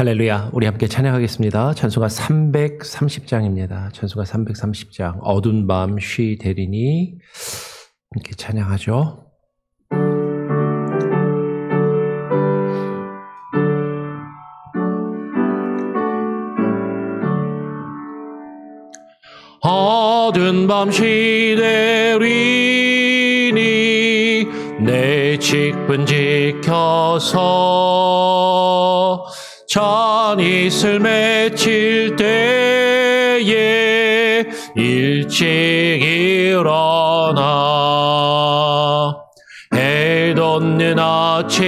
할렐루야. 우리 함께 찬양하겠습니다. 찬송가 330장입니다. 찬송가 330장. 어두운 밤 쉬 되리니 함께 찬양하죠. 어두운 밤 쉬 되리니 내 직분 지켜서 잔이슬 맺힐 때에 일찍 일어나 해 돋는 아침부터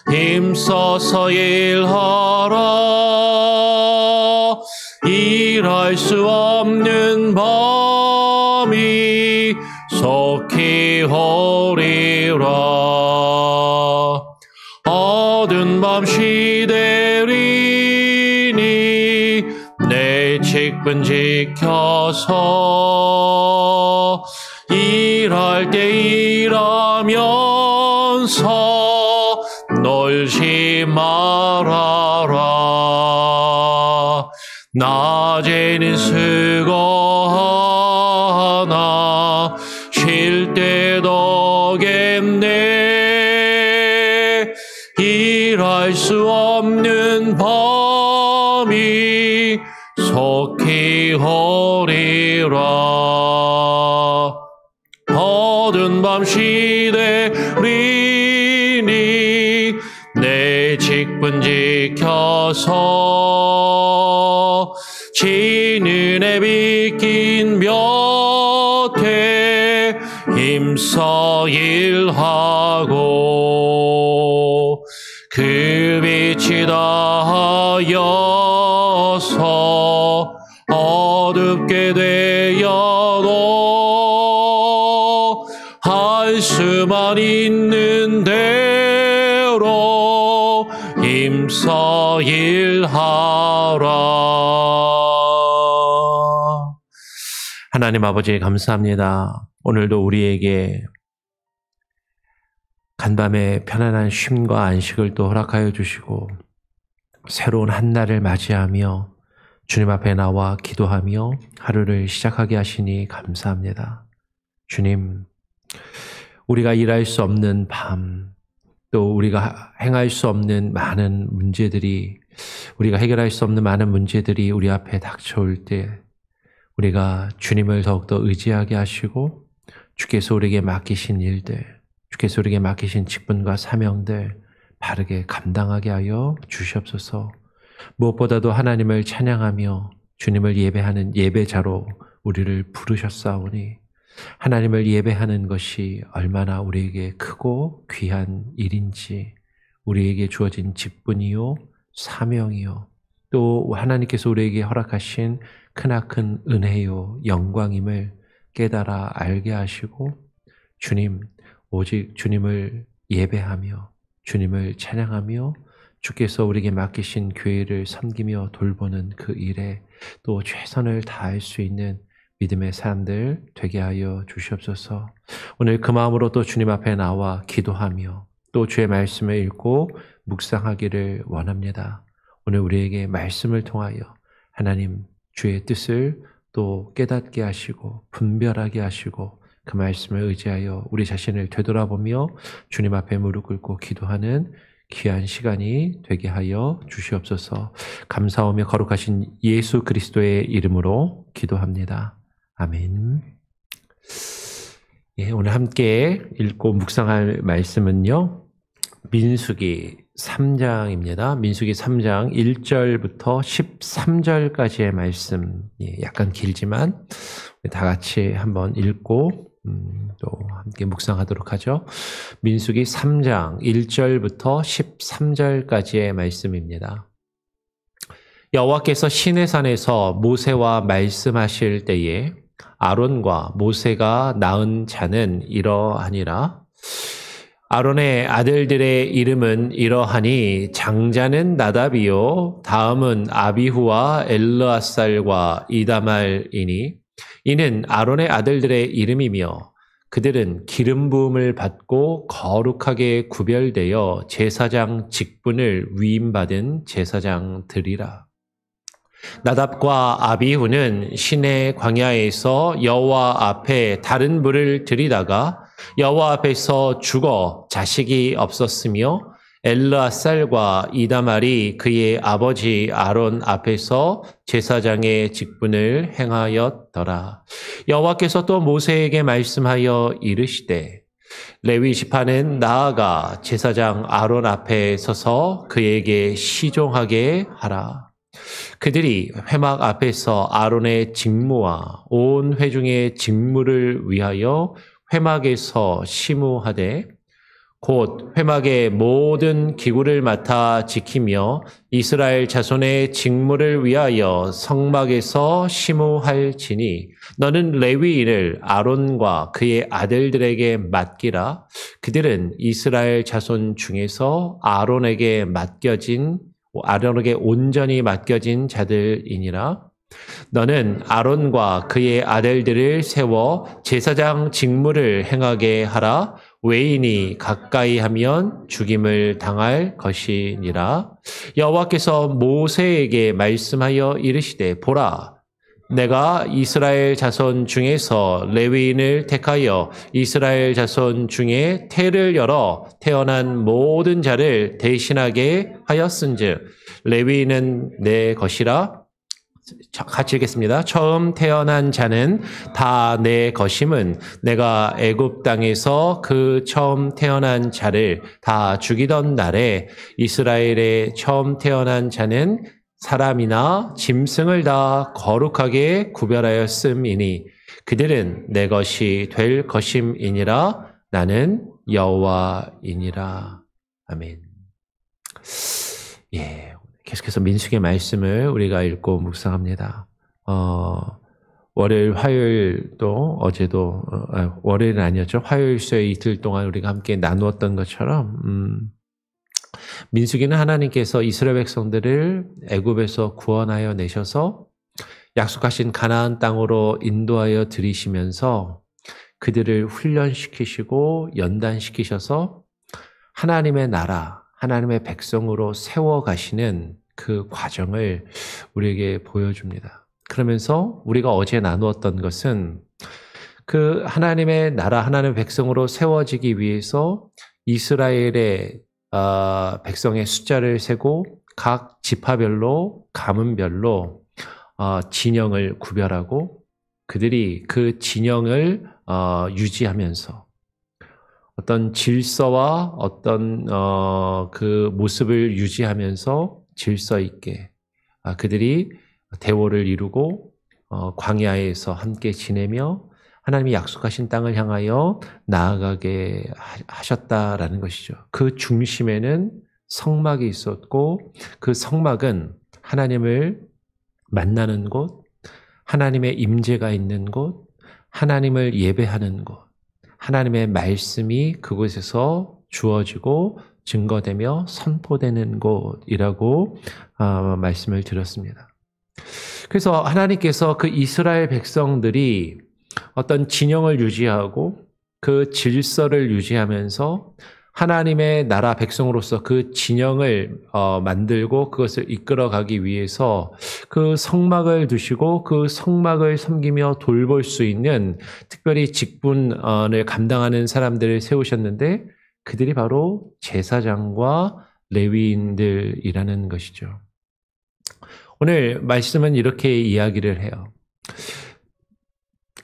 힘써서 일하라. 일할 수 없는 밤이 속히 오리라. 어두운 밤 쉬 되리니 내 직분 지켜서 일할 때 일하면서 놀지 말아라. 낮에는 수고하나 쉴 때도 겠네. 일할 수 없는 밤이 속히 오리라. 어두운 밤 쉬 되리니 내 직분 지켜서 지는 해 비낀 볕에 힘써 일하고 그 빛이 닿아서 어둡게 되어도 할 수만 있는 대로 힘써 일하라. 하나님 아버지 감사합니다. 오늘도 우리에게 간밤에 편안한 쉼과 안식을 또 허락하여 주시고 새로운 한 날을 맞이하며 주님 앞에 나와 기도하며 하루를 시작하게 하시니 감사합니다. 주님, 우리가 일할 수 없는 밤, 또 우리가 행할 수 없는 많은 문제들이, 우리가 해결할 수 없는 많은 문제들이 우리 앞에 닥쳐올 때 우리가 주님을 더욱더 의지하게 하시고 주께서 우리에게 맡기신 일들, 주께서 우리에게 맡기신 직분과 사명들 바르게 감당하게 하여 주시옵소서. 무엇보다도 하나님을 찬양하며 주님을 예배하는 예배자로 우리를 부르셨사오니 하나님을 예배하는 것이 얼마나 우리에게 크고 귀한 일인지, 우리에게 주어진 직분이요 사명이요 또 하나님께서 우리에게 허락하신 크나큰 은혜요 영광임을 깨달아 알게 하시고 주님, 오직 주님을 예배하며 주님을 찬양하며 주께서 우리에게 맡기신 교회를 섬기며 돌보는 그 일에 또 최선을 다할 수 있는 믿음의 사람들 되게 하여 주시옵소서. 오늘 그 마음으로 또 주님 앞에 나와 기도하며 또 주의 말씀을 읽고 묵상하기를 원합니다. 오늘 우리에게 말씀을 통하여 하나님 주의 뜻을 또 깨닫게 하시고 분별하게 하시고 그 말씀을 의지하여 우리 자신을 되돌아보며 주님 앞에 무릎 꿇고 기도하는 귀한 시간이 되게 하여 주시옵소서. 감사하며 거룩하신 예수 그리스도의 이름으로 기도합니다. 아멘. 예, 오늘 함께 읽고 묵상할 말씀은요, 민수기 3장입니다. 민수기 3장 1절부터 13절까지의 말씀, 약간 길지만 다 같이 한번 읽고 또 함께 묵상하도록 하죠. 민수기 3장 1절부터 13절까지의 말씀입니다. 여호와께서 시내산에서 모세와 말씀하실 때에 아론과 모세가 낳은 자는 이러하니라. 아론의 아들들의 이름은 이러하니 장자는 나답이요 다음은 아비후와 엘르아살과 이다말이니 이는 아론의 아들들의 이름이며 그들은 기름 부음을 받고 거룩하게 구별되어 제사장 직분을 위임받은 제사장들이라. 나답과 아비후는 시내 광야에서 여호와 앞에 다른 불을 들이다가 여호와 앞에서 죽어 자식이 없었으며 엘르앗살과 이다말이 그의 아버지 아론 앞에서 제사장의 직분을 행하였더라. 여호와께서 또 모세에게 말씀하여 이르시되 레위 지파는 나아가 제사장 아론 앞에 서서 그에게 시종하게 하라. 그들이 회막 앞에서 아론의 직무와 온 회중의 직무를 위하여 회막에서 시무하되 곧 회막의 모든 기구를 맡아 지키며 이스라엘 자손의 직무를 위하여 성막에서 시무할지니 너는 레위인을 아론과 그의 아들들에게 맡기라. 그들은 이스라엘 자손 중에서 아론에게 온전히 맡겨진 자들이니라. 너는 아론과 그의 아들들을 세워 제사장 직무를 행하게 하라. 외인이 가까이 하면 죽임을 당할 것이니라. 여호와께서 모세에게 말씀하여 이르시되 보라, 내가 이스라엘 자손 중에서 레위인을 택하여 이스라엘 자손 중에 태를 열어 태어난 모든 자를 대신하게 하였은즉 레위인은 내 것이라. 같이 읽겠습니다. 처음 태어난 자는 다 내 것임은 내가 애굽 땅에서 그 처음 태어난 자를 다 죽이던 날에 이스라엘의 처음 태어난 자는 사람이나 짐승을 다 거룩하게 구별하였음이니 그들은 내 것이 될 것임이니라. 나는 여호와이니라. 아멘. 예. 계속해서 민수기의 말씀을 우리가 읽고 묵상합니다. 월요일, 화요일도 어제도 월요일은 아니었죠. 화요일, 수요일 이틀 동안 우리가 함께 나누었던 것처럼 민수기는 하나님께서 이스라엘 백성들을 애굽에서 구원하여 내셔서 약속하신 가나안 땅으로 인도하여 들이시면서 그들을 훈련시키시고 연단시키셔서 하나님의 나라, 하나님의 백성으로 세워가시는 그 과정을 우리에게 보여줍니다. 그러면서 우리가 어제 나누었던 것은 그 하나님의 나라, 하나님의 백성으로 세워지기 위해서 이스라엘의 백성의 숫자를 세고 각 지파별로, 가문별로 진영을 구별하고 그들이 그 진영을 유지하면서 어떤 질서와 어떤 그 모습을 유지하면서 질서 있게 그들이 대오를 이루고 광야에서 함께 지내며 하나님이 약속하신 땅을 향하여 나아가게 하셨다라는 것이죠. 그 중심에는 성막이 있었고 그 성막은 하나님을 만나는 곳, 하나님의 임재가 있는 곳, 하나님을 예배하는 곳, 하나님의 말씀이 그곳에서 주어지고 증거되며 선포되는 곳이라고 말씀을 드렸습니다. 그래서 하나님께서 그 이스라엘 백성들이 어떤 진영을 유지하고 그 질서를 유지하면서 하나님의 나라 백성으로서 그 진영을 만들고 그것을 이끌어가기 위해서 그 성막을 두시고 그 성막을 섬기며 돌볼 수 있는 특별히 직분을 감당하는 사람들을 세우셨는데 그들이 바로 제사장과 레위인들이라는 것이죠. 오늘 말씀은 이렇게 이야기를 해요.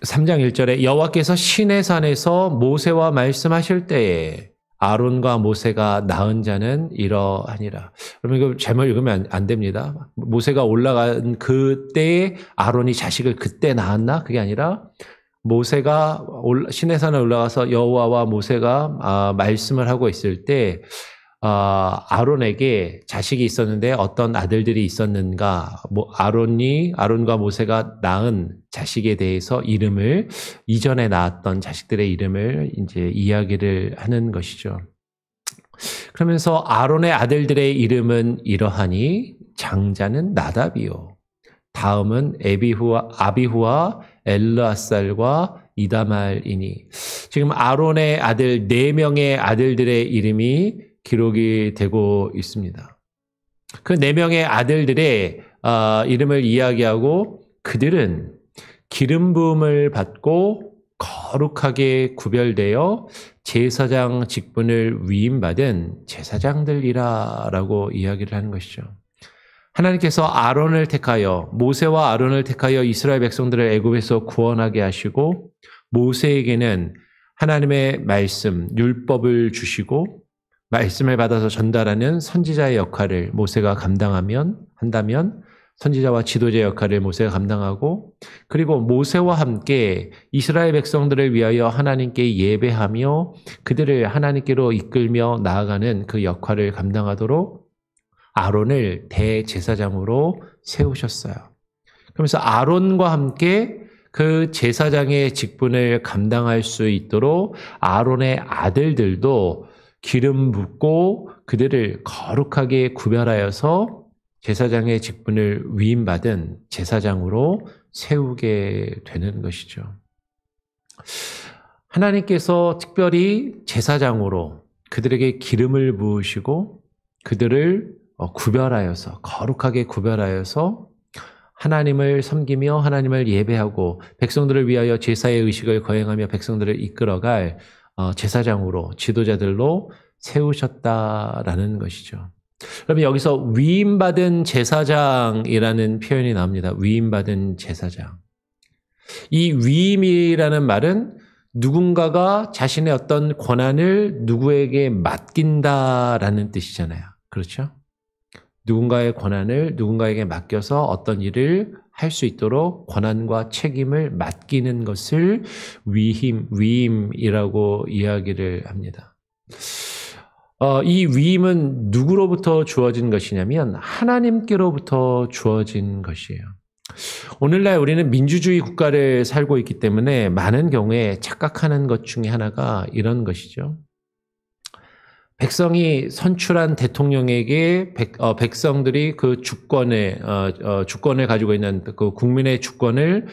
3장 1절에 여호와께서 시내산에서 모세와 말씀하실 때에 아론과 모세가 낳은 자는 이러하니라. 여러분 이거 잘못 읽으면 안 됩니다. 모세가 올라간 그때에 아론이 자식을 그때 낳았나? 그게 아니라 모세가 시내산에 올라가서 여호와와 모세가 말씀을 하고 있을 때 아론에게 자식이 있었는데 어떤 아들들이 있었는가? 아론과 모세가 낳은 자식에 대해서 이름을 이전에 낳았던 자식들의 이름을 이제 이야기를 하는 것이죠. 그러면서 아론의 아들들의 이름은 이러하니 장자는 나답이요. 다음은 아비후와 엘르앗살과 이다말이니. 지금 아론의 아들 4명의 아들들의 이름이 기록이 되고 있습니다. 그 4명의 아들들의 이름을 이야기하고 그들은 기름 부음을 받고 거룩하게 구별되어 제사장 직분을 위임받은 제사장들이라고 이야기를 하는 것이죠. 하나님께서 아론을 택하여 모세와 아론을 택하여 이스라엘 백성들을 애굽에서 구원하게 하시고 모세에게는 하나님의 말씀, 율법을 주시고 말씀을 받아서 전달하는 선지자의 역할을 모세가 한다면 선지자와 지도자의 역할을 모세가 감당하고 그리고 모세와 함께 이스라엘 백성들을 위하여 하나님께 예배하며 그들을 하나님께로 이끌며 나아가는 그 역할을 감당하도록 아론을 대제사장으로 세우셨어요. 그러면서 아론과 함께 그 제사장의 직분을 감당할 수 있도록 아론의 아들들도 기름 붓고 그들을 거룩하게 구별하여서 제사장의 직분을 위임받은 제사장으로 세우게 되는 것이죠. 하나님께서 특별히 제사장으로 그들에게 기름을 부으시고 그들을 구별하여서 거룩하게 구별하여서 하나님을 섬기며 하나님을 예배하고 백성들을 위하여 제사의 의식을 거행하며 백성들을 이끌어갈 제사장으로 지도자들로 세우셨다라는 것이죠. 그러면 여기서 위임받은 제사장이라는 표현이 나옵니다. 위임받은 제사장. 이 위임이라는 말은 누군가가 자신의 어떤 권한을 누구에게 맡긴다라는 뜻이잖아요. 그렇죠? 누군가의 권한을 누군가에게 맡겨서 어떤 일을 할 수 있도록 권한과 책임을 맡기는 것을 위임이라고 이야기를 합니다. 이 위임은 누구로부터 주어진 것이냐면 하나님께로부터 주어진 것이에요. 오늘날 우리는 민주주의 국가를 살고 있기 때문에 많은 경우에 착각하는 것 중에 하나가 이런 것이죠. 백성이 선출한 대통령에게 백성들이 그 주권을 가지고 있는 그 국민의 주권을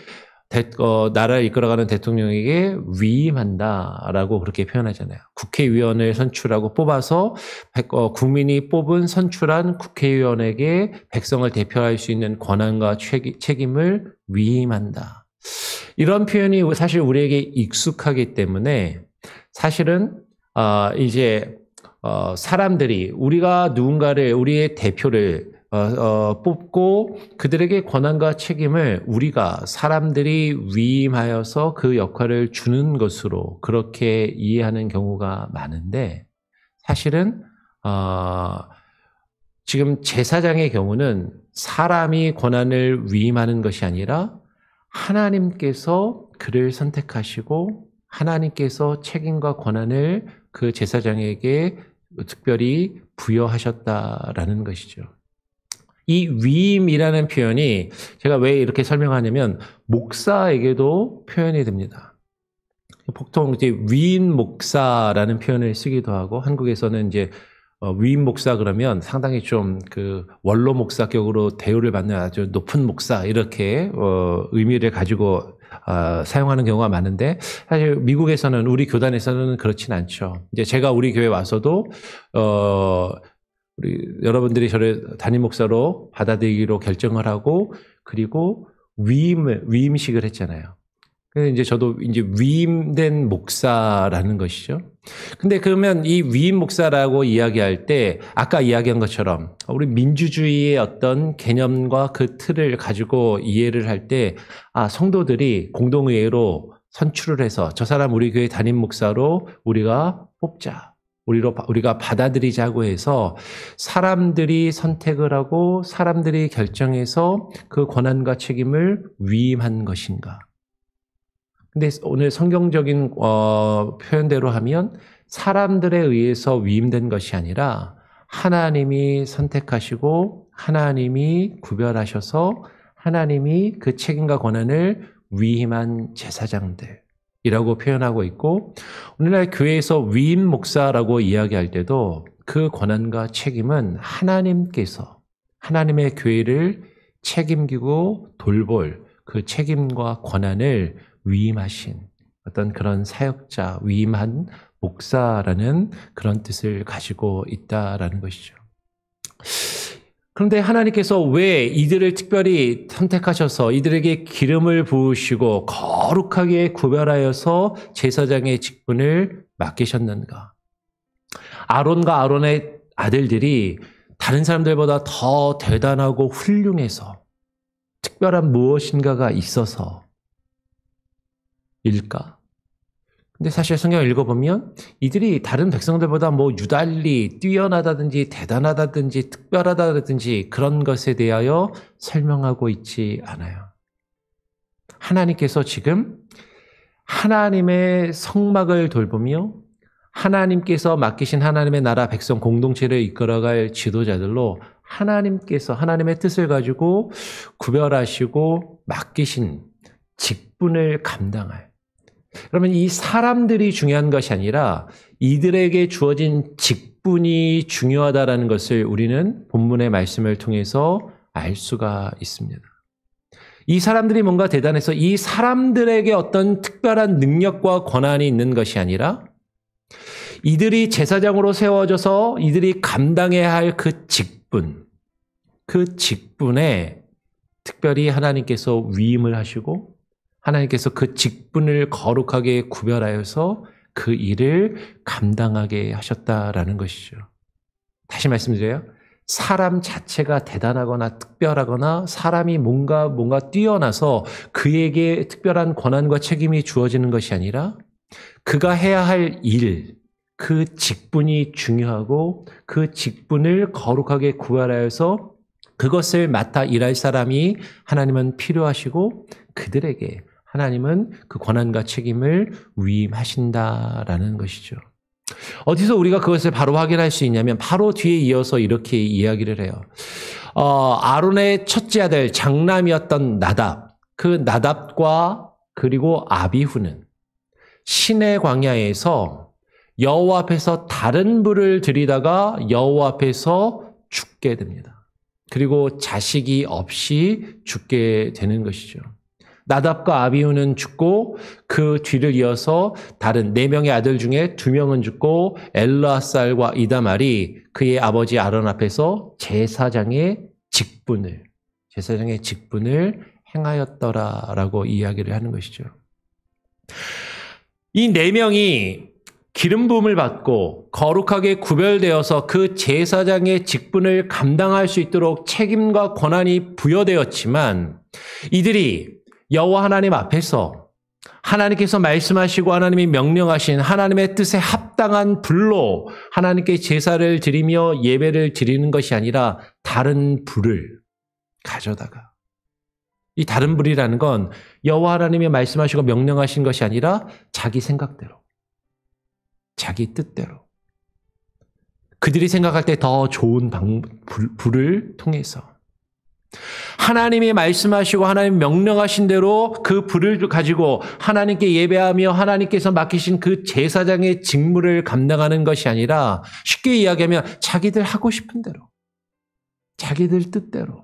나라를 이끌어가는 대통령에게 위임한다라고 그렇게 표현하잖아요. 국회의원을 선출하고 뽑아서 국민이 뽑은 선출한 국회의원에게 백성을 대표할 수 있는 권한과 책임을 위임한다. 이런 표현이 사실 우리에게 익숙하기 때문에 사실은 이제 사람들이 우리가 누군가를 우리의 대표를 뽑고 그들에게 권한과 책임을 우리가 사람들이 위임하여서 그 역할을 주는 것으로 그렇게 이해하는 경우가 많은데 사실은 지금 제사장의 경우는 사람이 권한을 위임하는 것이 아니라 하나님께서 그를 선택하시고 하나님께서 책임과 권한을 그 제사장에게 특별히 부여하셨다라는 것이죠. 이 위임이라는 표현이 제가 왜 이렇게 설명하냐면 목사에게도 표현이 됩니다. 보통 이제 위임 목사라는 표현을 쓰기도 하고 한국에서는 이제 위임 목사 그러면 상당히 좀 그 원로 목사격으로 대우를 받는 아주 높은 목사 이렇게 의미를 가지고 사용하는 경우가 많은데 사실 미국에서는 우리 교단에서는 그렇진 않죠. 이제 제가 우리 교회 와서도 우리 여러분들이 저를 담임 목사로 받아들이기로 결정을 하고 그리고 위임식을 했잖아요. 그래서 이제 저도 이제 위임된 목사라는 것이죠. 근데 그러면 이 위임 목사라고 이야기할 때 아까 이야기한 것처럼 우리 민주주의의 어떤 개념과 그 틀을 가지고 이해를 할 때 성도들이 공동의회로 선출을 해서 저 사람 우리 교회 담임 목사로 우리가 뽑자. 우리가 받아들이자고 해서 사람들이 선택을 하고 사람들이 결정해서 그 권한과 책임을 위임한 것인가? 근데 오늘 성경적인 표현대로 하면 사람들에 의해서 위임된 것이 아니라 하나님이 선택하시고 하나님이 구별하셔서 하나님이 그 책임과 권한을 위임한 제사장들이라고 표현하고 있고 오늘날 교회에서 위임 목사라고 이야기할 때도 그 권한과 책임은 하나님께서 하나님의 교회를 책임지고 돌볼 그 책임과 권한을 위임하신 어떤 그런 사역자, 위임한 목사라는 그런 뜻을 가지고 있다라는 것이죠. 그런데 하나님께서 왜 이들을 특별히 선택하셔서 이들에게 기름을 부으시고 거룩하게 구별하여서 제사장의 직분을 맡기셨는가? 아론과 아론의 아들들이 다른 사람들보다 더 대단하고 훌륭해서 특별한 무엇인가가 있어서 일까? 근데 사실 성경을 읽어보면 이들이 다른 백성들보다 뭐 유달리 뛰어나다든지 대단하다든지 특별하다든지 그런 것에 대하여 설명하고 있지 않아요. 하나님께서 지금 하나님의 성막을 돌보며 하나님께서 맡기신 하나님의 나라 백성 공동체를 이끌어갈 지도자들로 하나님께서 하나님의 뜻을 가지고 구별하시고 맡기신 직분을 감당할. 그러면 이 사람들이 중요한 것이 아니라 이들에게 주어진 직분이 중요하다라는 것을 우리는 본문의 말씀을 통해서 알 수가 있습니다. 이 사람들이 뭔가 대단해서 이 사람들에게 어떤 특별한 능력과 권한이 있는 것이 아니라 이들이 제사장으로 세워져서 이들이 감당해야 할 그 직분에 특별히 하나님께서 위임을 하시고 하나님께서 그 직분을 거룩하게 구별하여서 그 일을 감당하게 하셨다라는 것이죠. 다시 말씀드려요. 사람 자체가 대단하거나 특별하거나 사람이 뭔가 뛰어나서 그에게 특별한 권한과 책임이 주어지는 것이 아니라 그가 해야 할 일, 그 직분이 중요하고 그 직분을 거룩하게 구별하여서 그것을 맡아 일할 사람이 하나님은 필요하시고 그들에게 하나님은 그 권한과 책임을 위임하신다라는 것이죠. 어디서 우리가 그것을 바로 확인할 수 있냐면 바로 뒤에 이어서 이렇게 이야기를 해요. 아론의 첫째 아들 장남이었던 나답, 그 나답과 그리고 아비후는 시내 광야에서 여호와 앞에서 다른 불을 들이다가 여호와 앞에서 죽게 됩니다. 그리고 자식이 없이 죽게 되는 것이죠. 나답과 아비후는 죽고 그 뒤를 이어서 다른 4명의 아들 중에 2명은 죽고 엘르아살과 이다말이 그의 아버지 아론 앞에서 제사장의 직분을 행하였더라라고 이야기를 하는 것이죠. 이 4명이 기름 부음을 받고 거룩하게 구별되어서 그 제사장의 직분을 감당할 수 있도록 책임과 권한이 부여되었지만 이들이 여호와 하나님 앞에서 하나님께서 말씀하시고 하나님이 명령하신 하나님의 뜻에 합당한 불로 하나님께 제사를 드리며 예배를 드리는 것이 아니라 다른 불을 가져다가 이 다른 불이라는 건 여호와 하나님이 말씀하시고 명령하신 것이 아니라 자기 생각대로 자기 뜻대로 그들이 생각할 때 더 좋은 불을 통해서 하나님이 말씀하시고 하나님 명령하신 대로 그 불을 가지고 하나님께 예배하며 하나님께서 맡기신 그 제사장의 직무를 감당하는 것이 아니라 쉽게 이야기하면 자기들 하고 싶은 대로 자기들 뜻대로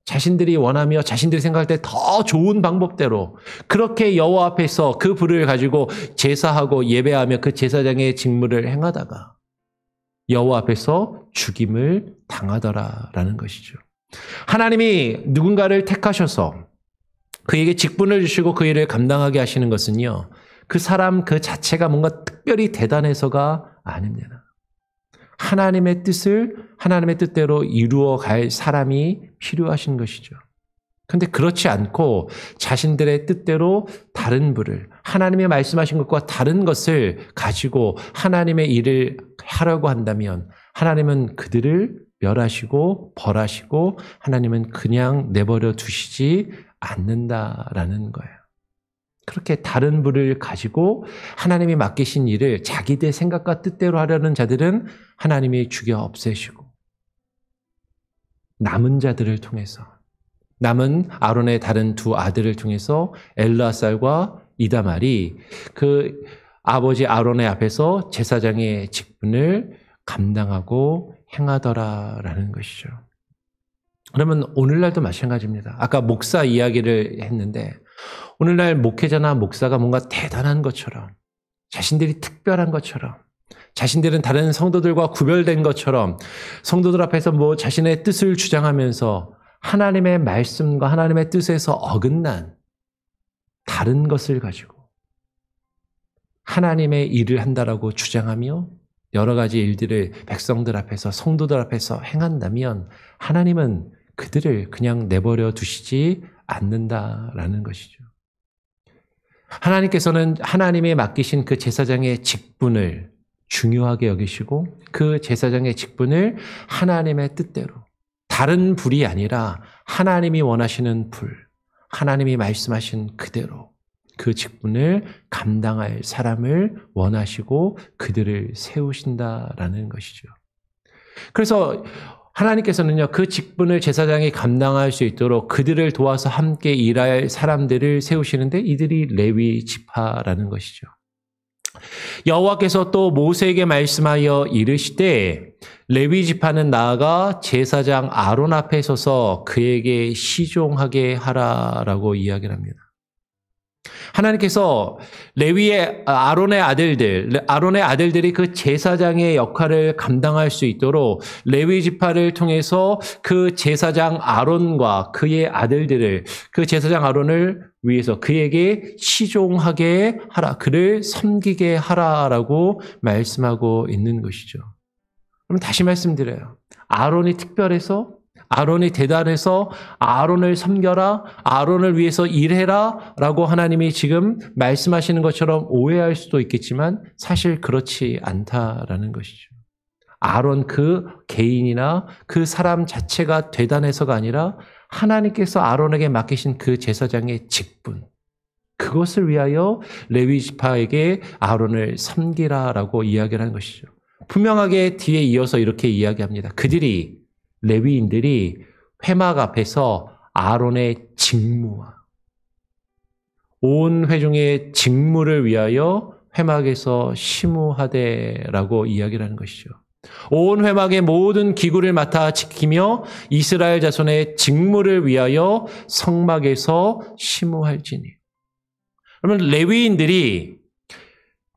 자신들이 원하며 자신들이 생각할 때 더 좋은 방법대로 그렇게 여호와 앞에서 그 불을 가지고 제사하고 예배하며 그 제사장의 직무를 행하다가 여호와 앞에서 죽임을 당하더라라는 것이죠. 하나님이 누군가를 택하셔서 그에게 직분을 주시고 그 일을 감당하게 하시는 것은요. 그 사람 그 자체가 뭔가 특별히 대단해서가 아닙니다. 하나님의 뜻을 하나님의 뜻대로 이루어 갈 사람이 필요하신 것이죠. 그런데 그렇지 않고 자신들의 뜻대로 다른 불을 하나님이 말씀하신 것과 다른 것을 가지고 하나님의 일을 하려고 한다면 하나님은 그들을 멸하시고 벌하시고 하나님은 그냥 내버려 두시지 않는다라는 거예요. 그렇게 다른 불을 가지고 하나님이 맡기신 일을 자기들 생각과 뜻대로 하려는 자들은 하나님이 죽여 없애시고 남은 자들을 통해서 남은 아론의 다른 2 아들을 통해서 엘르아살과 이다말이 그 아버지 아론의 앞에서 제사장의 직분을 감당하고 행하더라라는 것이죠. 그러면 오늘날도 마찬가지입니다. 아까 목사 이야기를 했는데 오늘날 목회자나 목사가 뭔가 대단한 것처럼, 자신들이 특별한 것처럼, 자신들은 다른 성도들과 구별된 것처럼 성도들 앞에서 뭐 자신의 뜻을 주장하면서 하나님의 말씀과 하나님의 뜻에서 어긋난 다른 것을 가지고 하나님의 일을 한다라고 주장하며 여러 가지 일들을 백성들 앞에서 성도들 앞에서 행한다면 하나님은 그들을 그냥 내버려 두시지 않는다라는 것이죠. 하나님께서는 하나님의 맡기신 그 제사장의 직분을 중요하게 여기시고 그 제사장의 직분을 하나님의 뜻대로 다른 불이 아니라 하나님이 원하시는 불, 하나님이 말씀하신 그대로 그 직분을 감당할 사람을 원하시고 그들을 세우신다라는 것이죠. 그래서 하나님께서는요, 그 직분을 제사장이 감당할 수 있도록 그들을 도와서 함께 일할 사람들을 세우시는데 이들이 레위 지파라는 것이죠. 여호와께서 또 모세에게 말씀하여 이르시되 레위 지파는 나아가 제사장 아론 앞에 서서 그에게 시종하게 하라라고 이야기를 합니다. 하나님께서 레위의 아론의 아들들이 그 제사장의 역할을 감당할 수 있도록 레위 지파를 통해서 그 제사장 아론과 그의 아들들을 그 제사장 아론을 위해서 그에게 시종하게 하라, 그를 섬기게 하라라고 말씀하고 있는 것이죠. 그럼 다시 말씀드려요. 아론이 특별해서, 아론이 대단해서 아론을 섬겨라, 아론을 위해서 일해라 라고 하나님이 지금 말씀하시는 것처럼 오해할 수도 있겠지만 사실 그렇지 않다라는 것이죠. 아론 그 개인이나 그 사람 자체가 대단해서가 아니라 하나님께서 아론에게 맡기신 그 제사장의 직분, 그것을 위하여 레위 지파에게 아론을 섬기라라고 이야기를 하는 것이죠. 분명하게 뒤에 이어서 이렇게 이야기합니다. 그들이, 레위인들이 회막 앞에서 아론의 직무와 온 회중의 직무를 위하여 회막에서 심우하되라고 이야기를 하는 것이죠. 온 회막의 모든 기구를 맡아 지키며 이스라엘 자손의 직무를 위하여 성막에서 심우할지니. 그러면 레위인들이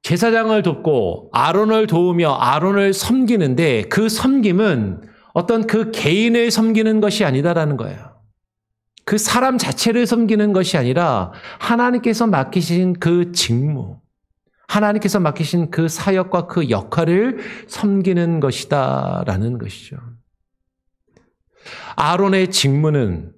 제사장을 돕고 아론을 도우며 아론을 섬기는데 그 섬김은 어떤 그 개인을 섬기는 것이 아니다라는 거예요. 그 사람 자체를 섬기는 것이 아니라 하나님께서 맡기신 그 직무, 하나님께서 맡기신 그 사역과 그 역할을 섬기는 것이다라는 것이죠. 아론의 직무는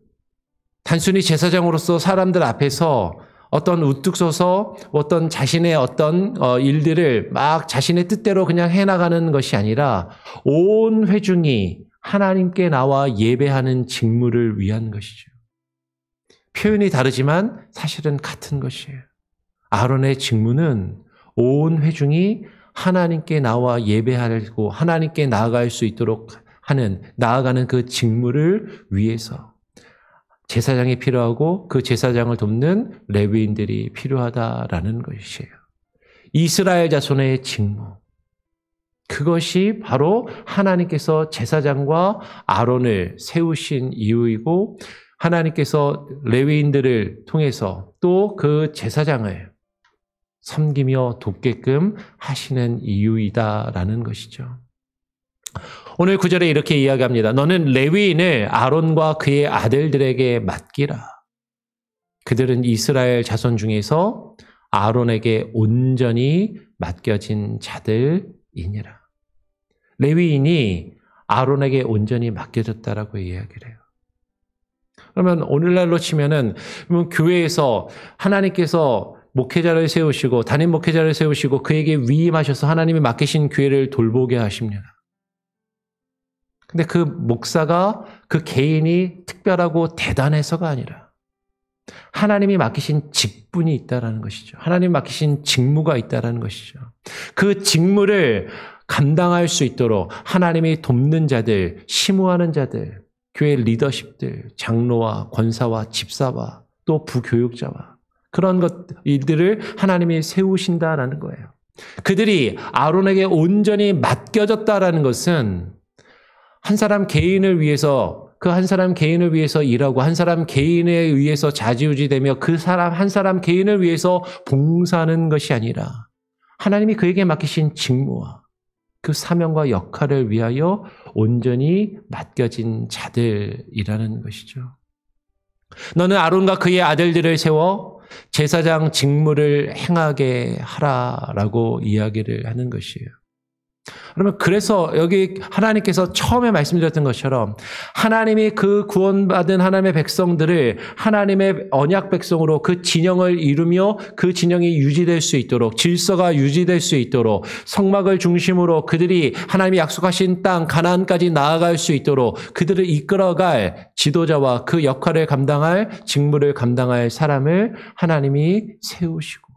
단순히 제사장으로서 사람들 앞에서 어떤 우뚝 서서 어떤 자신의 어떤 일들을 막 자신의 뜻대로 그냥 해나가는 것이 아니라 온 회중이 하나님께 나와 예배하는 직무를 위한 것이죠. 표현이 다르지만 사실은 같은 것이에요. 아론의 직무는 온 회중이 하나님께 나와 예배하고 하나님께 나아갈 수 있도록 나아가는 그 직무를 위해서 제사장이 필요하고 그 제사장을 돕는 레위인들이 필요하다라는 것이에요. 이스라엘 자손의 직무. 그것이 바로 하나님께서 제사장과 아론을 세우신 이유이고 하나님께서 레위인들을 통해서 또 그 제사장을 섬기며 돕게끔 하시는 이유이다라는 것이죠. 오늘 9절에 이렇게 이야기합니다. 너는 레위인을 아론과 그의 아들들에게 맡기라. 그들은 이스라엘 자손 중에서 아론에게 온전히 맡겨진 자들이니라. 레위인이 아론에게 온전히 맡겨졌다라고 이야기를 해요. 그러면 오늘날로 치면은 교회에서 하나님께서 목회자를 세우시고 담임 목회자를 세우시고 그에게 위임하셔서 하나님이 맡기신 교회를 돌보게 하십니다. 근데 그 목사가 그 개인이 특별하고 대단해서가 아니라 하나님이 맡기신 직분이 있다라는 것이죠. 하나님이 맡기신 직무가 있다라는 것이죠. 그 직무를 감당할 수 있도록 하나님이 돕는 자들, 심우하는 자들, 교회 리더십들, 장로와 권사와 집사와 또 부교육자와 그런 일들을 하나님이 세우신다라는 거예요. 그들이 아론에게 온전히 맡겨졌다라는 것은 한 사람 개인을 위해서 그 한 사람 개인을 위해서 일하고 한 사람 개인에 의해서 좌지우지되며 그 사람 한 사람 개인을 위해서 봉사하는 것이 아니라 하나님이 그에게 맡기신 직무와 그 사명과 역할을 위하여 온전히 맡겨진 자들이라는 것이죠. 너는 아론과 그의 아들들을 세워 제사장 직무를 행하게 하라라고 이야기를 하는 것이에요. 그러면 그래서 여기 하나님께서 처음에 말씀드렸던 것처럼 하나님이 그 구원받은 하나님의 백성들을 하나님의 언약 백성으로 그 진영을 이루며 그 진영이 유지될 수 있도록 질서가 유지될 수 있도록 성막을 중심으로 그들이 하나님이 약속하신 땅 가나안까지 나아갈 수 있도록 그들을 이끌어갈 지도자와 그 역할을 감당할 직무를 감당할 사람을 하나님이 세우시고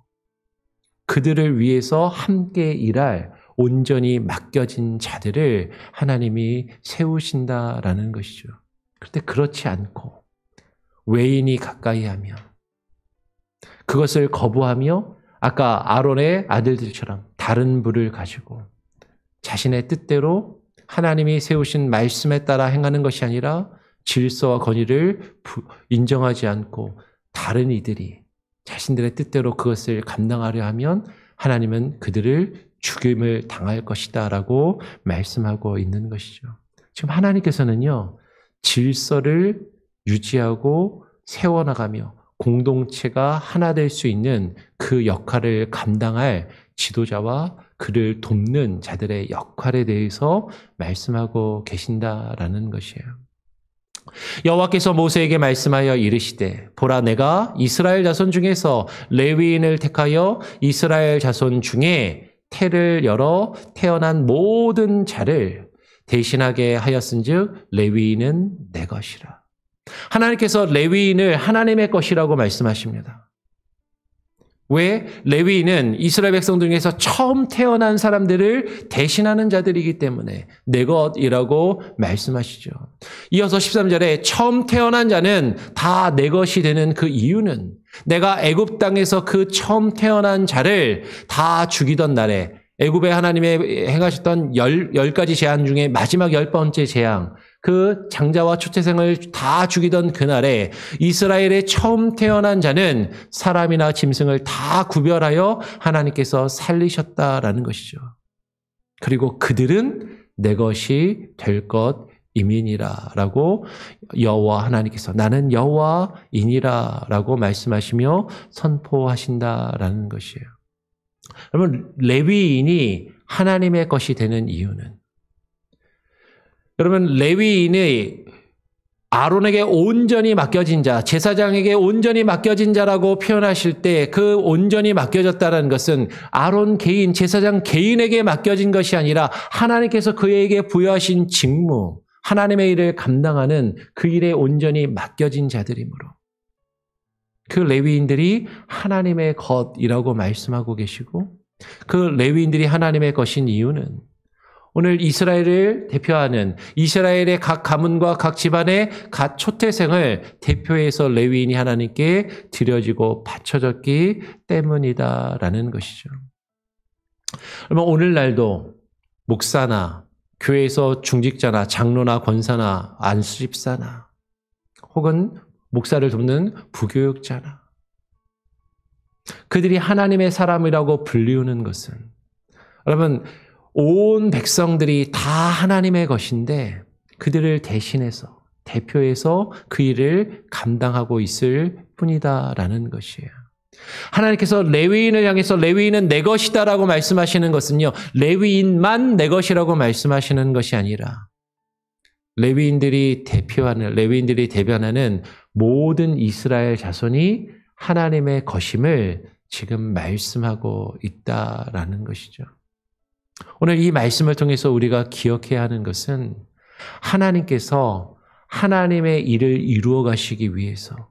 그들을 위해서 함께 일할 온전히 맡겨진 자들을 하나님이 세우신다라는 것이죠. 그런데 그렇지 않고 외인이 가까이 하며 그것을 거부하며 아까 아론의 아들들처럼 다른 부를 가지고 자신의 뜻대로 하나님이 세우신 말씀에 따라 행하는 것이 아니라 질서와 권위를 인정하지 않고 다른 이들이 자신들의 뜻대로 그것을 감당하려 하면 하나님은 그들을 죽임을 당할 것이다 라고 말씀하고 있는 것이죠. 지금 하나님께서는요, 질서를 유지하고 세워나가며 공동체가 하나 될 수 있는 그 역할을 감당할 지도자와 그를 돕는 자들의 역할에 대해서 말씀하고 계신다라는 것이에요. 여호와께서 모세에게 말씀하여 이르시되 보라 내가 이스라엘 자손 중에서 레위인을 택하여 이스라엘 자손 중에 태를 열어 태어난 모든 자를 대신하게 하였은즉 레위인은 내 것이라. 하나님께서 레위인을 하나님의 것이라고 말씀하십니다. 왜? 레위인은 이스라엘 백성 중에서 처음 태어난 사람들을 대신하는 자들이기 때문에 내 것이라고 말씀하시죠. 이어서 13절에 처음 태어난 자는 다 내 것이 되는 그 이유는 내가 애굽 땅에서 그 처음 태어난 자를 다 죽이던 날에 애굽에 하나님의 행하셨던 10가지 재앙 중에 마지막 10번째 재앙, 그 장자와 초태생을 다 죽이던 그날에 이스라엘의 처음 태어난 자는 사람이나 짐승을 다 구별하여 하나님께서 살리셨다라는 것이죠. 그리고 그들은 내 것이 될 것임이니라 라고 여호와 하나님께서 나는 여호와이니라 라고 말씀하시며 선포하신다라는 것이에요. 여러분, 레위인이 하나님의 것이 되는 이유는 여러분, 레위인이 아론에게 온전히 맡겨진 자, 제사장에게 온전히 맡겨진 자라고 표현하실 때 그 온전히 맡겨졌다는 것은 아론 개인, 제사장 개인에게 맡겨진 것이 아니라 하나님께서 그에게 부여하신 직무, 하나님의 일을 감당하는 그 일에 온전히 맡겨진 자들이므로 그 레위인들이 하나님의 것이라고 말씀하고 계시고 그 레위인들이 하나님의 것인 이유는 오늘 이스라엘을 대표하는 이스라엘의 각 가문과 각 집안의 각 초태생을 대표해서 레위인이 하나님께 드려지고 바쳐졌기 때문이다라는 것이죠. 그러면 오늘날도 목사나 교회에서 중직자나 장로나 권사나 안수집사나 혹은 목사를 돕는 부교육자나 그들이 하나님의 사람이라고 불리우는 것은 여러분 온 백성들이 다 하나님의 것인데 그들을 대신해서 대표해서 그 일을 감당하고 있을 뿐이다라는 것이에요. 하나님께서 레위인을 향해서 레위인은 내 것이다라고 말씀하시는 것은요. 레위인만 내 것이라고 말씀하시는 것이 아니라 레위인들이 대변하는 모든 이스라엘 자손이 하나님의 것임을 지금 말씀하고 있다라는 것이죠. 오늘 이 말씀을 통해서 우리가 기억해야 하는 것은 하나님께서 하나님의 일을 이루어 가시기 위해서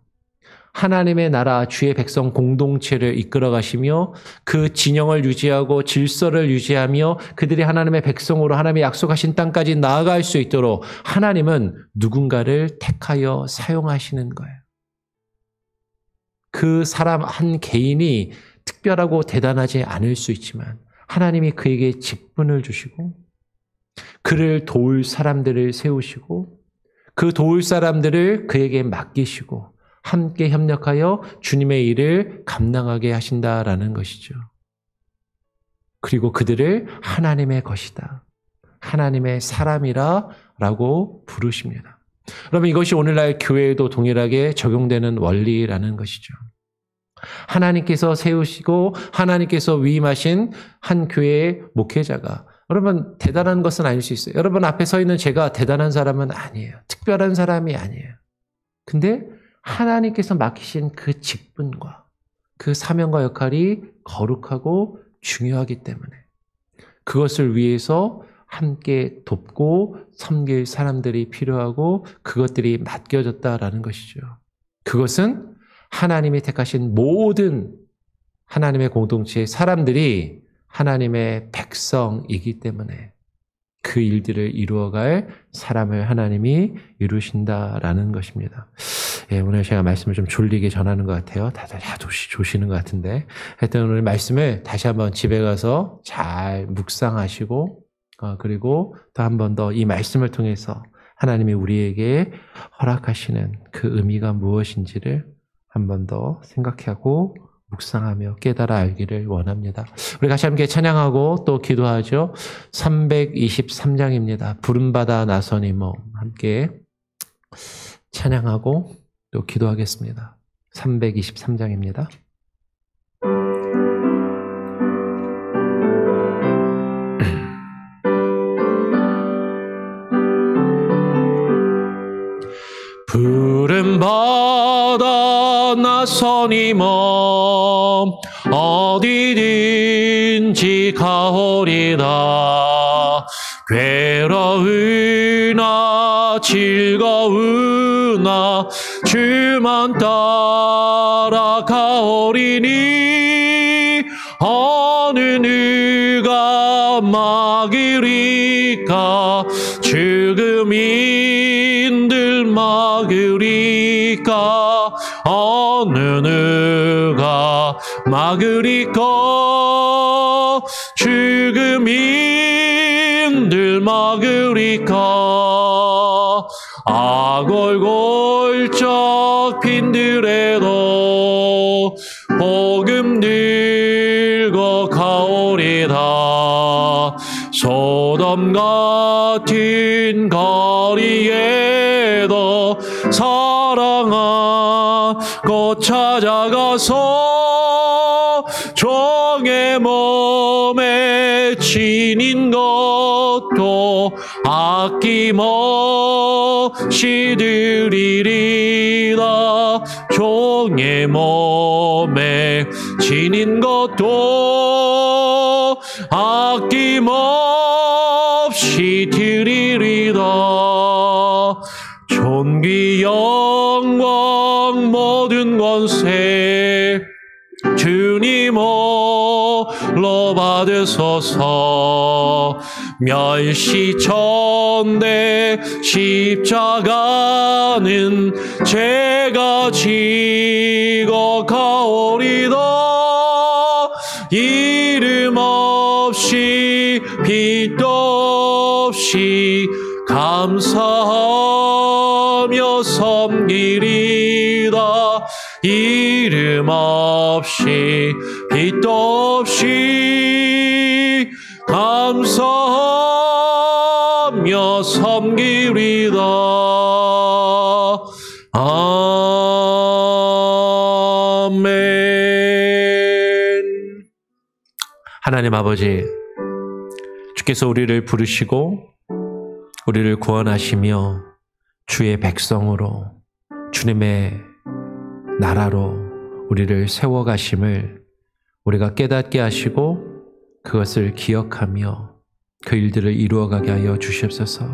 하나님의 나라 주의 백성 공동체를 이끌어 가시며 그 진영을 유지하고 질서를 유지하며 그들이 하나님의 백성으로 하나님의 약속하신 땅까지 나아갈 수 있도록 하나님은 누군가를 택하여 사용하시는 거예요. 그 사람 한 개인이 특별하고 대단하지 않을 수 있지만 하나님이 그에게 직분을 주시고 그를 도울 사람들을 세우시고 그 도울 사람들을 그에게 맡기시고 함께 협력하여 주님의 일을 감당하게 하신다라는 것이죠. 그리고 그들을 하나님의 것이다, 하나님의 사람이라 라고 부르십니다. 그러면 이것이 오늘날 교회에도 동일하게 적용되는 원리라는 것이죠. 하나님께서 세우시고 하나님께서 위임하신 한 교회의 목회자가, 여러분 대단한 것은 아닐 수 있어요. 여러분 앞에 서 있는 제가 대단한 사람은 아니에요. 특별한 사람이 아니에요. 근데 하나님께서 맡기신 그 직분과 그 사명과 역할이 거룩하고 중요하기 때문에 그것을 위해서 함께 돕고 섬길 사람들이 필요하고 그것들이 맡겨졌다라는 것이죠. 그것은 하나님이 택하신 모든 하나님의 공동체의 사람들이 하나님의 백성이기 때문에 그 일들을 이루어갈 사람을 하나님이 이루신다라는 것입니다. 예, 오늘 제가 말씀을 좀 졸리게 전하는 것 같아요. 다들 조시는 것 같은데. 하여튼 오늘 말씀을 다시 한번 집에 가서 잘 묵상하시고, 그리고 또 한 번 더 이 말씀을 통해서 하나님이 우리에게 허락하시는 그 의미가 무엇인지를 한 번 더 생각하고 묵상하며 깨달아 알기를 원합니다. 우리 같이 함께 찬양하고 또 기도하죠. 323장입니다. 부름받아 나선 이 몸. 함께 찬양하고 또 기도하겠습니다. 323장입니다. 부름받아 나선 이 몸 어디든지 가오리다. 괴로우나 즐거우나 주만 따라가오리니 어느 누가 막으리까. 죽음인들 막으리까. 어느 누가 막으리까. 죽음인들 막으리까. 아골골적 빈들에도 복음 들고 가오리다. 소돔 같은 거리에도 사랑하고 찾아가서 종의 몸에 지닌 것도 아낌없이 드리리라. 종의 몸에 지닌 것도 아낌없이 드리리라. 존귀 영광 모든 권세 주님 홀로 받으소서. 멸시천대 십자가는 제가 지고 가오리다. 이름 없이 빛도 없이 감사하며 섬기리다. 이름 없이 빛도 없이 감사하며 섬기리다. 아멘. 하나님 아버지, 주께서 우리를 부르시고 우리를 구원하시며 주의 백성으로 주님의 나라로 우리를 세워가심을 우리가 깨닫게 하시고 그것을 기억하며 그 일들을 이루어가게 하여 주시옵소서.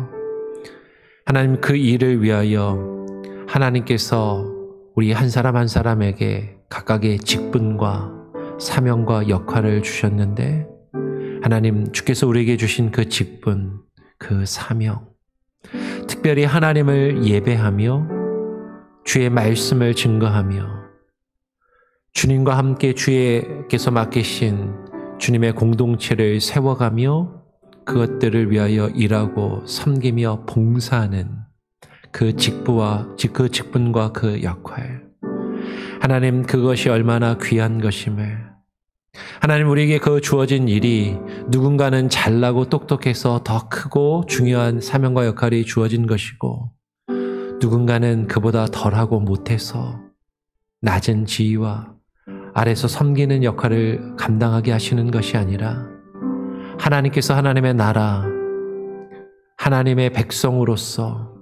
하나님, 그 일을 위하여 하나님께서 우리 한 사람 한 사람에게 각각의 직분과 사명과 역할을 주셨는데, 하나님 주께서 우리에게 주신 그 직분, 그 사명, 특별히 하나님을 예배하며 주의 말씀을 증거하며 주님과 함께 주께서 맡기신 주님의 공동체를 세워가며 그것들을 위하여 일하고 섬기며 봉사하는 그 직분과 그 역할. 하나님, 그것이 얼마나 귀한 것임을. 하나님, 우리에게 그 주어진 일이 누군가는 잘나고 똑똑해서 더 크고 중요한 사명과 역할이 주어진 것이고, 누군가는 그보다 덜하고 못해서 낮은 지위와 아래서 섬기는 역할을 감당하게 하시는 것이 아니라, 하나님께서 하나님의 나라, 하나님의 백성으로서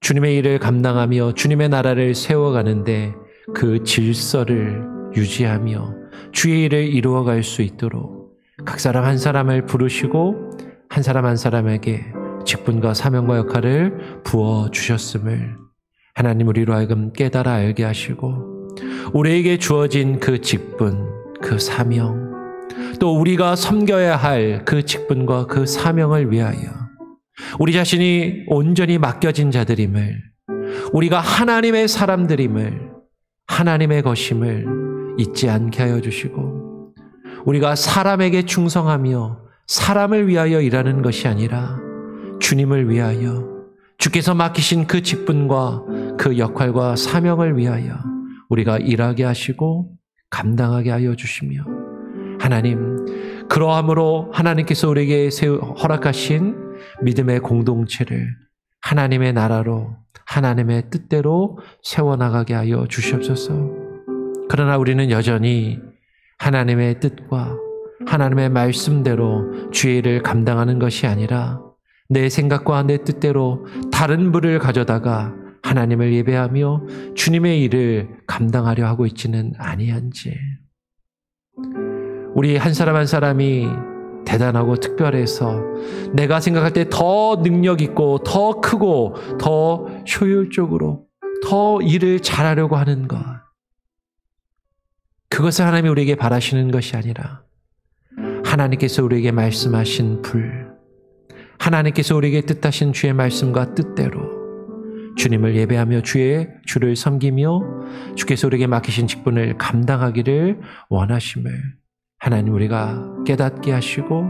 주님의 일을 감당하며 주님의 나라를 세워가는데 그 질서를 유지하며 주의 일을 이루어갈 수 있도록 각 사람 한 사람을 부르시고 한 사람 한 사람에게 직분과 사명과 역할을 부어주셨음을 하나님, 우리로 하여금 깨달아 알게 하시고, 우리에게 주어진 그 직분, 그 사명, 또 우리가 섬겨야 할 그 직분과 그 사명을 위하여 우리 자신이 온전히 맡겨진 자들임을, 우리가 하나님의 사람들임을, 하나님의 것임을 잊지 않게 하여 주시고, 우리가 사람에게 충성하며 사람을 위하여 일하는 것이 아니라 주님을 위하여, 주께서 맡기신 그 직분과 그 역할과 사명을 위하여 우리가 일하게 하시고 감당하게 하여 주시며, 하나님, 그러함으로 하나님께서 우리에게 허락하신 믿음의 공동체를 하나님의 나라로, 하나님의 뜻대로 세워나가게 하여 주시옵소서. 그러나 우리는 여전히 하나님의 뜻과 하나님의 말씀대로 주의 일을 감당하는 것이 아니라 내 생각과 내 뜻대로 다른 부를 가져다가 하나님을 예배하며 주님의 일을 감당하려 하고 있지는 아니한지, 우리 한 사람 한 사람이 대단하고 특별해서 내가 생각할 때 더 능력 있고 더 크고 더 효율적으로 더 일을 잘하려고 하는 것, 그것을 하나님이 우리에게 바라시는 것이 아니라 하나님께서 우리에게 말씀하신 불, 하나님께서 우리에게 뜻하신 주의 말씀과 뜻대로 주님을 예배하며 주를 섬기며 주께서 우리에게 맡기신 직분을 감당하기를 원하심을 하나님, 우리가 깨닫게 하시고,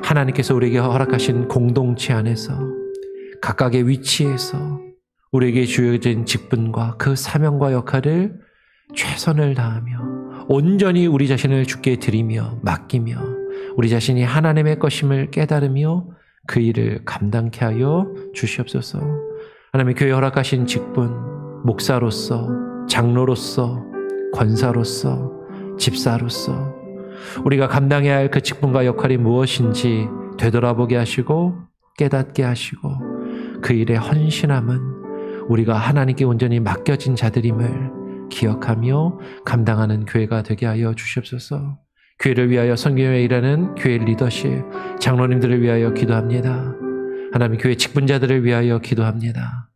하나님께서 우리에게 허락하신 공동체 안에서 각각의 위치에서 우리에게 주어진 직분과 그 사명과 역할을 최선을 다하며 온전히 우리 자신을 주께 드리며 맡기며 우리 자신이 하나님의 것임을 깨달으며 그 일을 감당케 하여 주시옵소서. 하나님의 교회에 허락하신 직분, 목사로서, 장로로서, 권사로서, 집사로서 우리가 감당해야 할 그 직분과 역할이 무엇인지 되돌아보게 하시고 깨닫게 하시고, 그 일의 헌신함은 우리가 하나님께 온전히 맡겨진 자들임을 기억하며 감당하는 교회가 되게 하여 주시옵소서. 교회를 위하여 선교회 일하는 교회 리더십, 장로님들을 위하여 기도합니다. 하나님, 교회 직분자들을 위하여 기도합니다.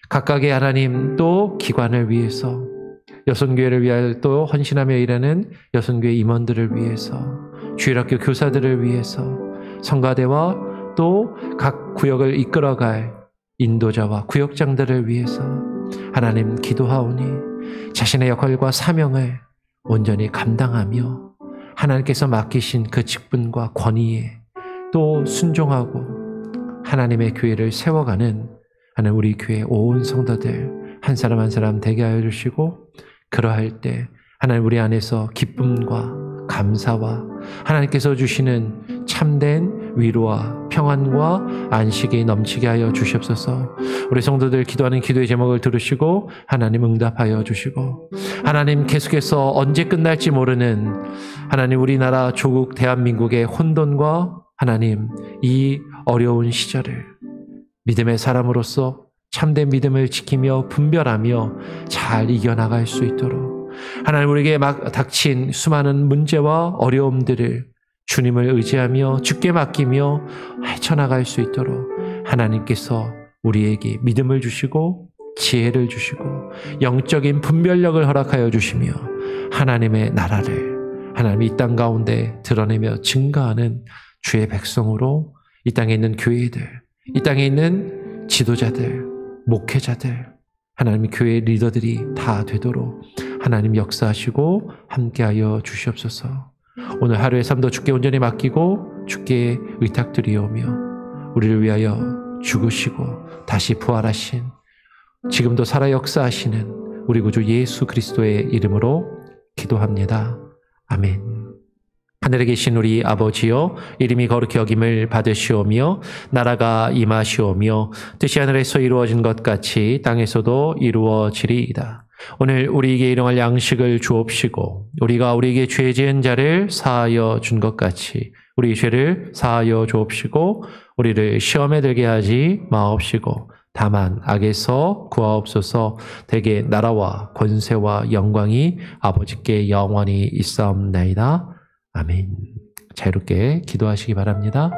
각각의 하나님 또 기관을 위해서, 여선교회를 위하여 또 헌신하며 일하는 여선교회 임원들을 위해서, 주일학교 교사들을 위해서, 성가대와 또 각 구역을 이끌어갈 인도자와 구역장들을 위해서 하나님 기도하오니, 자신의 역할과 사명을 온전히 감당하며 하나님께서 맡기신 그 직분과 권위에 또 순종하고 하나님의 교회를 세워가는 하나님, 우리 교회 온 성도들 한 사람 한 사람 되게 하여 주시고, 그러할 때 하나님, 우리 안에서 기쁨과 감사와 하나님께서 주시는 참된 위로와 평안과 안식이 넘치게 하여 주시옵소서. 우리 성도들 기도하는 기도의 제목을 들으시고 하나님 응답하여 주시고, 하나님 계속해서 언제 끝날지 모르는 하나님 우리나라 조국 대한민국의 혼돈과 하나님 이 어려운 시절을 믿음의 사람으로서 참된 믿음을 지키며 분별하며 잘 이겨나갈 수 있도록 하나님, 우리에게 막 닥친 수많은 문제와 어려움들을 주님을 의지하며 주께 맡기며 헤쳐나갈 수 있도록 하나님께서 우리에게 믿음을 주시고 지혜를 주시고 영적인 분별력을 허락하여 주시며 하나님의 나라를 하나님 이 땅 가운데 드러내며 증거하는 주의 백성으로 이 땅에 있는 교회들, 이 땅에 있는 지도자들, 목회자들, 하나님 교회 리더들이 다 되도록 하나님 역사하시고 함께하여 주시옵소서. 오늘 하루의 삶도 주께 온전히 맡기고 주께 의탁드리오며 우리를 위하여 죽으시고 다시 부활하신 지금도 살아 역사하시는 우리 구주 예수 그리스도의 이름으로 기도합니다. 아멘. 하늘에 계신 우리 아버지여, 이름이 거룩히 여김을 받으시오며 나라가 임하시오며 뜻이 하늘에서 이루어진 것 같이 땅에서도 이루어지리이다. 오늘 우리에게 일용할 양식을 주옵시고 우리가 우리에게 죄 지은 자를 사하여 준 것 같이 우리 죄를 사하여 주옵시고 우리를 시험에 들게 하지 마옵시고 다만 악에서 구하옵소서. 대개 나라와 권세와 영광이 아버지께 영원히 있사옵나이다. 아멘. 자유롭게 기도하시기 바랍니다.